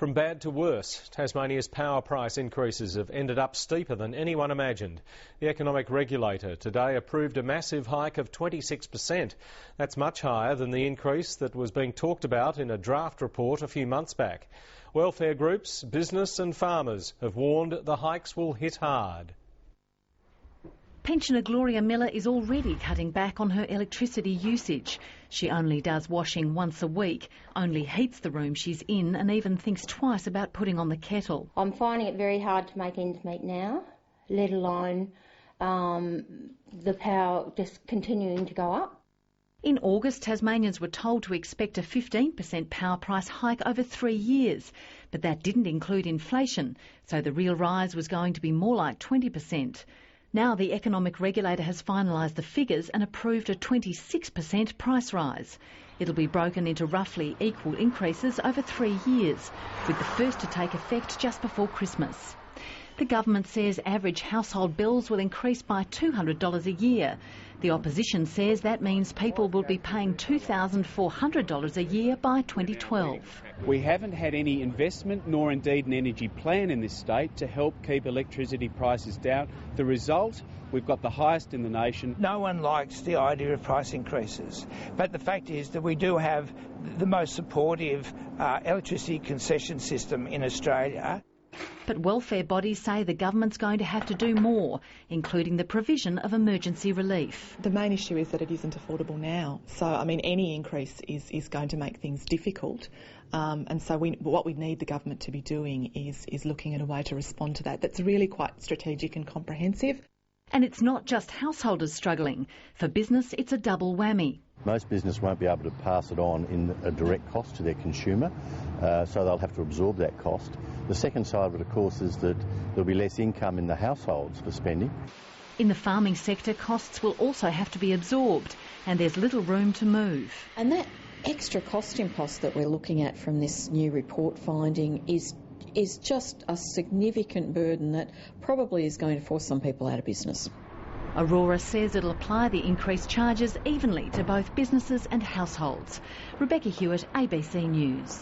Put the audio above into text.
From bad to worse, Tasmania's power price increases have ended up steeper than anyone imagined. The economic regulator today approved a massive hike of 26%. That's much higher than the increase that was being talked about in a draft report a few months back. Welfare groups, business and farmers have warned the hikes will hit hard. Pensioner Gloria Miller is already cutting back on her electricity usage. She only does washing once a week, only heats the room she's in and even thinks twice about putting on the kettle. I'm finding it very hard to make ends meet now, let alone the power just continuing to go up. In August, Tasmanians were told to expect a 15% power price hike over 3 years, but that didn't include inflation, so the real rise was going to be more like 20%. Now the economic regulator has finalised the figures and approved a 26% price rise. It'll be broken into roughly equal increases over 3 years, with the first to take effect just before Christmas. The government says average household bills will increase by $200 a year. The opposition says that means people will be paying $2,400 a year by 2012. We haven't had any investment nor indeed an energy plan in this state to help keep electricity prices down. The result, we've got the highest in the nation. No one likes the idea of price increases, but the fact is that we do have the most supportive electricity concession system in Australia. But welfare bodies say the government's going to have to do more, including the provision of emergency relief. The main issue is that it isn't affordable now. So, any increase is going to make things difficult. And so what we need the government to be doing is looking at a way to respond to that. That's really quite strategic and comprehensive. And it's not just householders struggling. For business, it's a double whammy. Most business won't be able to pass it on in a direct cost to their consumer, so they'll have to absorb that cost. The second side of it, of course, is that there'll be less income in the households for spending. In the farming sector, costs will also have to be absorbed, and there's little room to move. And that extra cost impost that we're looking at from this new report finding is just a significant burden that probably is going to force some people out of business. Aurora says it'll apply the increased charges evenly to both businesses and households. Rebecca Hewitt, ABC News.